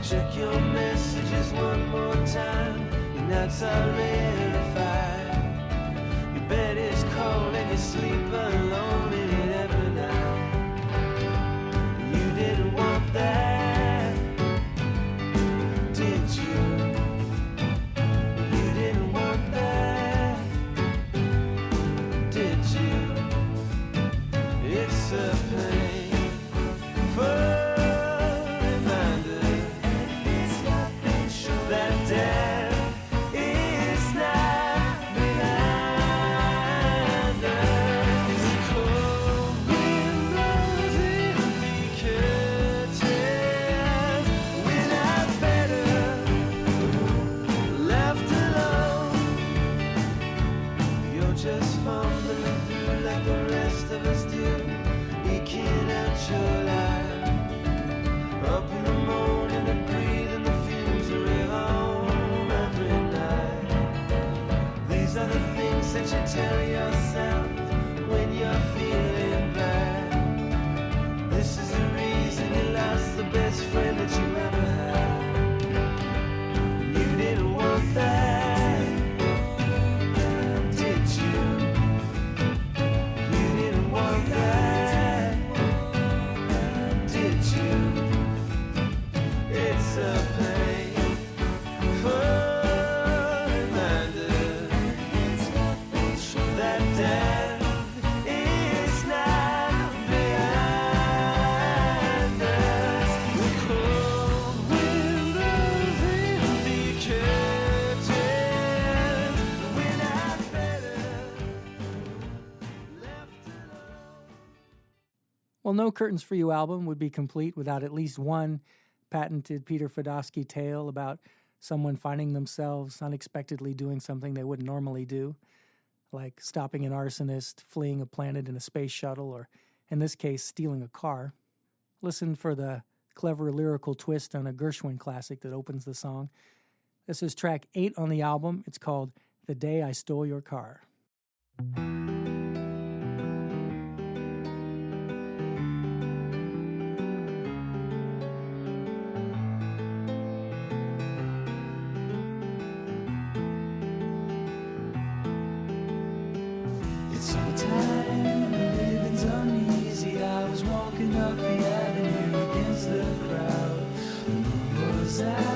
Check your messages one more time. Your nights are rarefied. Your bed is cold and you sleep alone in it every night. You didn't want that, did you? You didn't want that, did you? It's a painful reminder that death is not behind us. The cold wind blows in the curtains. We're not better left alone. You're just fumbling through like the rest of us do. Eking out your life, up in the morning and breathing the fumes of your home every night. These are the things that you tell yourself when you're feeling bad. This is the reason you lost the best friend that you ever had. You didn't want that, did you? You didn't want that, did you? It's a painful reminder that death is not behind us. The cold wind blows in the curtains. We're not better left alone. Well, No Curtains for You album would be complete without at least one patented Peter Fedofsky tale about someone finding themselves unexpectedly doing something they wouldn't normally do, like stopping an arsonist, fleeing a planet in a space shuttle, or, in this case, stealing a car. Listen for the clever lyrical twist on a Gershwin classic that opens the song. This is track 8 on the album. It's called The Day I Stole Your Car. It's summertime, the living's uneasy. I was walking up the avenue against the crowd. The moon was out.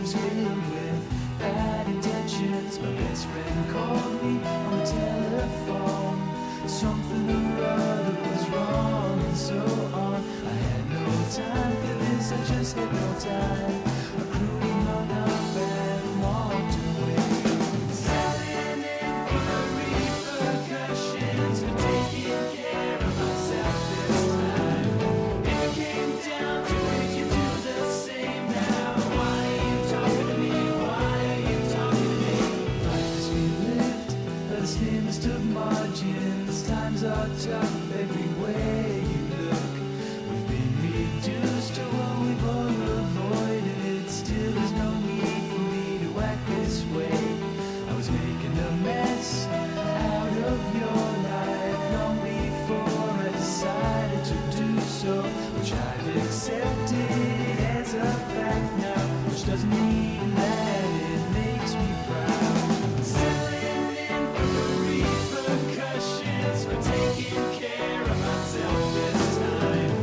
was filled with bad intentions. My best friend called me on the telephone. Something or other was wrong and so on. I had no time for this, I just had no time. I crudely hung up and walked away. Selling in for the repercussions for taking care of myself this time. If it came down to it, you do the same now. Why are you talking to me? Why are you talking to me? Life is being lived by the thinnest of margins. Times are tough everywhere you look. We've been reduced to what we've all avoided. Still there's no need for me to act this way. I was making a mess out of your life long before I decided to do so, which I've accepted as a fact now, which doesn't mean that it makes me proud. Selling in for the repercussions for taking care of myself this time.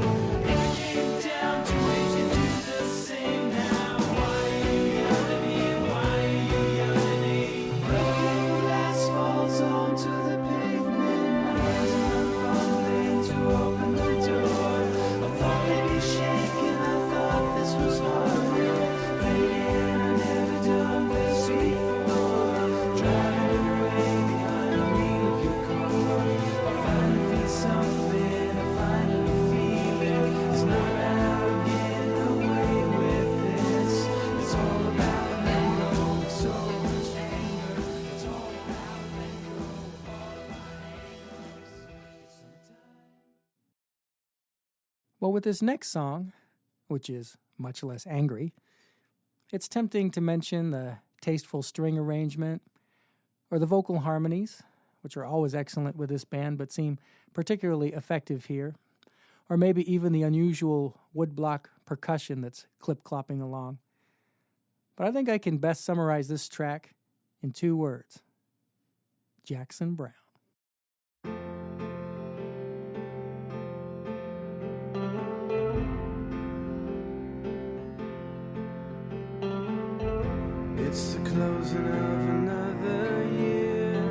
If it came down to it, you do the same now. Why are you yelling at me? Why are you yelling at me? Broken glass falls onto the pavement. My hands run fumbling to open the door. I thought they'd be shaking. I thought this was horrible. Thinking I've never done this before. Driving away behind the wheel of your car. I finally feel something. I finally feel it. It's not about getting away with this. It's all about letting go of so much anger. It's all about letting go of all my angers. Sometimes. Well, with this next song, which is much less angry, it's tempting to mention the tasteful string arrangement or the vocal harmonies, which are always excellent with this band but seem particularly effective here, or maybe even the unusual woodblock percussion that's clip-clopping along. But I think I can best summarize this track in 2 words: Jackson Browne. It's the closing of another year.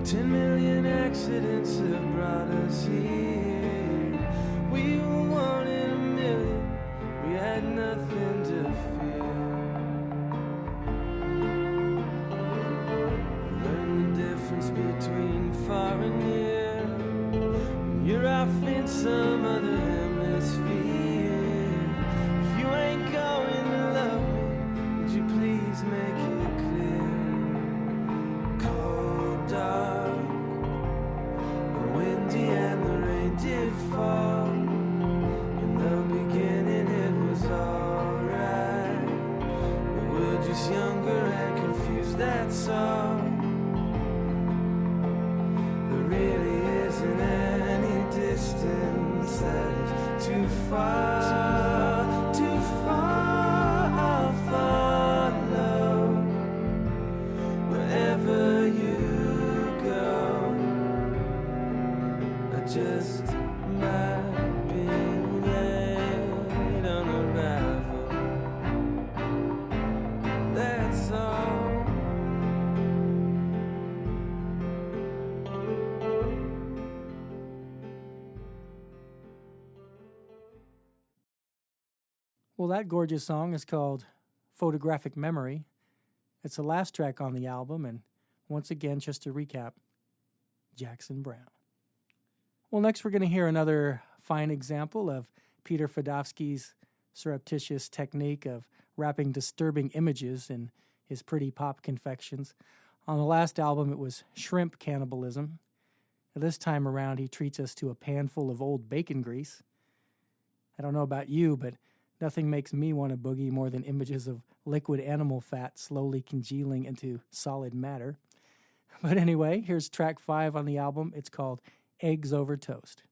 10 million accidents have brought us here. We were 1 in a million. We had nothing to fear. Learn the difference between far and near. When you're off in some other hemisphere. If you ain't going to love me, would you please make it clear? Cold, dark, and windy, and the rain did fall. In the beginning it was alright. We were just younger and confused, that's all. There really isn't any distance that is too far, too far. I'll follow wherever you go. I just might be late on arrival. That's all. Well, that gorgeous song is called Photographic Memory. It's the last track on the album, and once again, just to recap, Jackson Browne. Well, next we're going to hear another fine example of Peter Fedofsky's surreptitious technique of wrapping disturbing images in his pretty pop confections. On the last album, it was shrimp cannibalism. And this time around, he treats us to a pan full of old bacon grease. I don't know about you, but nothing makes me want to boogie more than images of liquid animal fat slowly congealing into solid matter. But anyway, here's track 5 on the album. It's called Eggs Over Toast.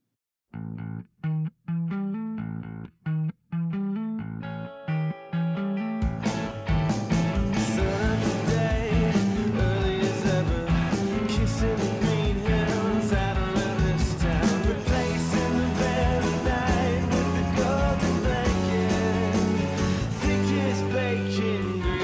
Bacon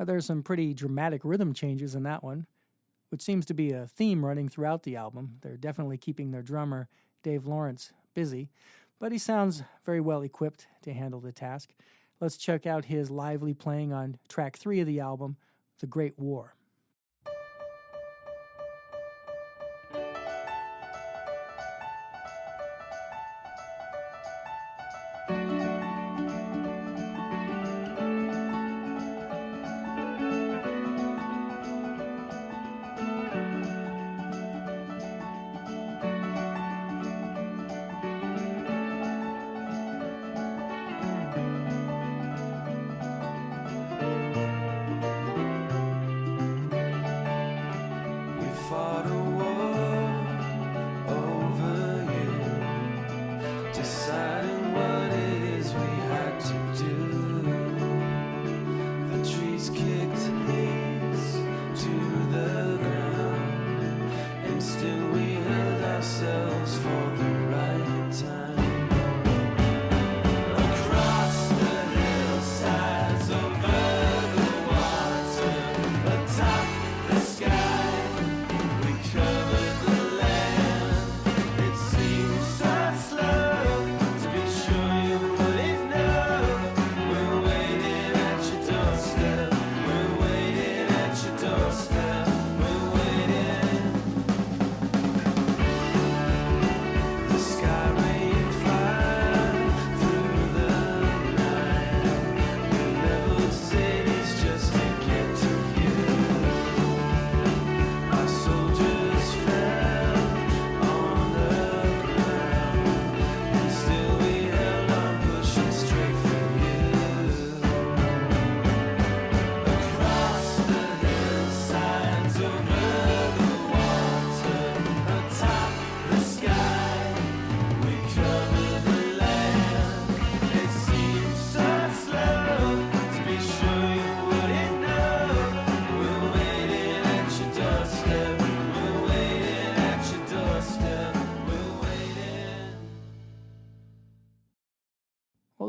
There's some pretty dramatic rhythm changes in that one, which seems to be a theme running throughout the album. They're definitely keeping their drummer, Dave Lawrence, busy, but he sounds very well equipped to handle the task. Let's check out his lively playing on track 3 of the album, The Great War.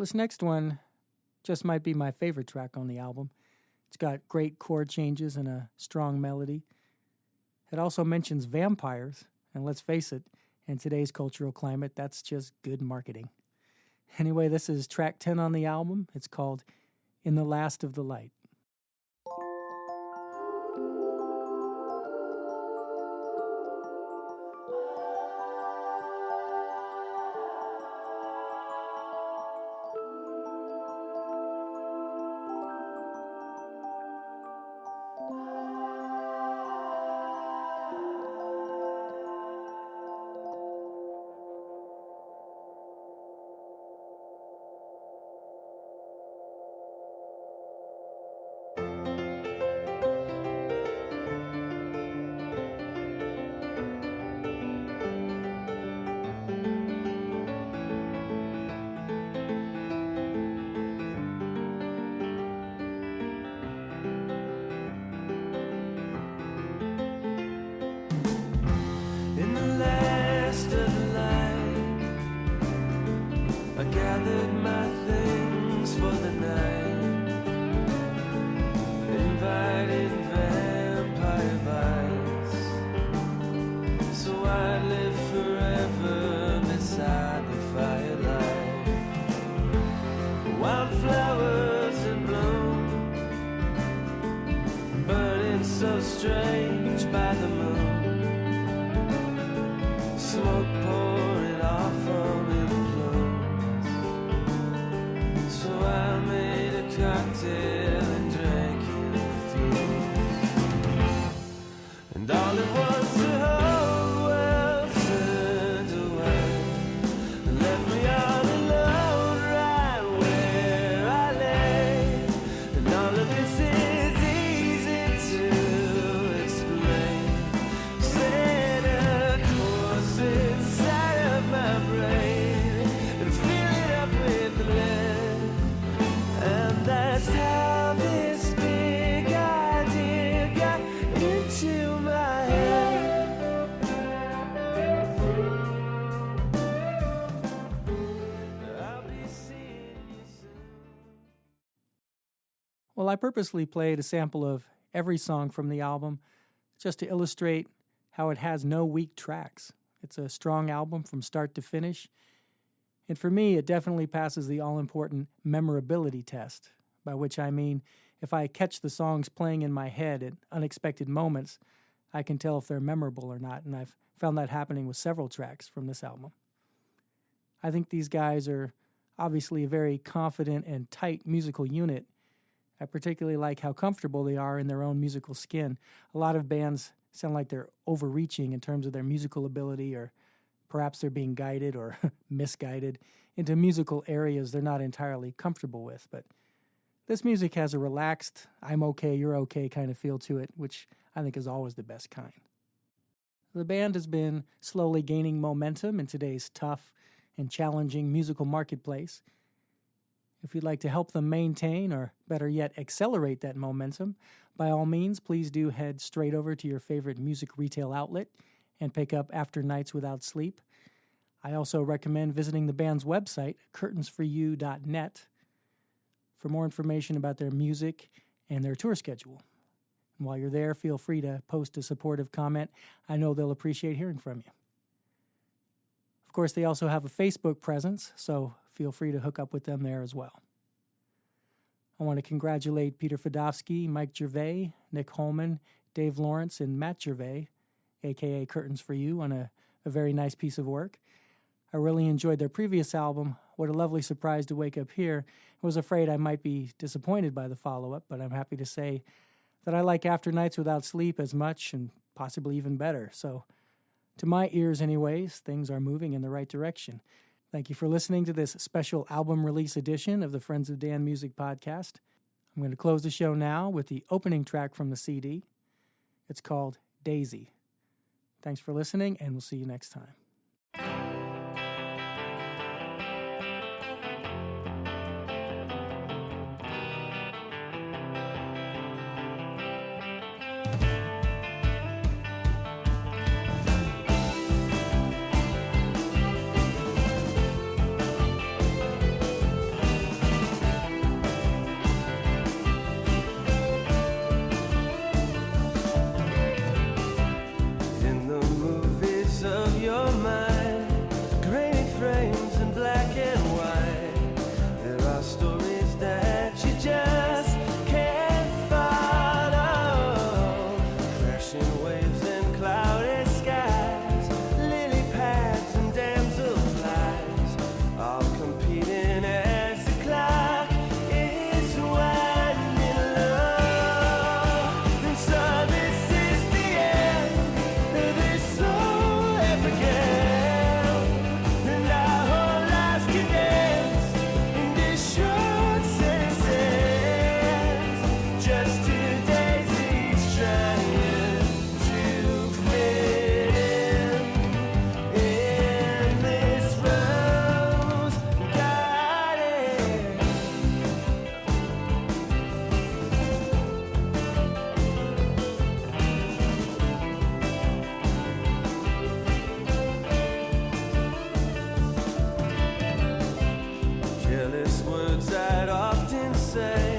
This next one just might be my favorite track on the album. It's got great chord changes and a strong melody. It also mentions vampires, and let's face it, in today's cultural climate, that's just good marketing. Anyway, this is track 10 on the album. It's called In the Last of the Light. And that's how Well, I purposely played a sample of every song from the album just to illustrate how it has no weak tracks. It's a strong album from start to finish, and for me, it definitely passes the all-important memorability test, by which I mean if I catch the songs playing in my head at unexpected moments, I can tell if they're memorable or not, and I've found that happening with several tracks from this album. I think these guys are obviously a very confident and tight musical unit. I particularly like how comfortable they are in their own musical skin. A lot of bands sound like they're overreaching in terms of their musical ability, or perhaps they're being guided or misguided into musical areas they're not entirely comfortable with. But this music has a relaxed, I'm okay, you're okay kind of feel to it, which I think is always the best kind. The band has been slowly gaining momentum in today's tough and challenging musical marketplace. If you'd like to help them maintain, or better yet, accelerate that momentum, by all means, please do head straight over to your favorite music retail outlet and pick up After Nights Without Sleep. I also recommend visiting the band's website, curtainsforyou.net, for more information about their music and their tour schedule. And while you're there, feel free to post a supportive comment. I know they'll appreciate hearing from you. Of course, they also have a Facebook presence, so feel free to hook up with them there as well. I want to congratulate Peter Fedofsky, Mike Gervais, Nick Holman, Dave Lawrence, and Matt Gervais, a.k.a. Curtains for You, on a very nice piece of work. I really enjoyed their previous album. What a lovely surprise to wake up here. I was afraid I might be disappointed by the follow-up, but I'm happy to say that I like After Nights Without Sleep as much and possibly even better. So, to my ears anyways, things are moving in the right direction. Thank you for listening to this special album release edition of the Friends of Dan Music podcast. I'm going to close the show now with the opening track from the CD. It's called Daisy. Thanks for listening, and we'll see you next time. Careless words I'd often say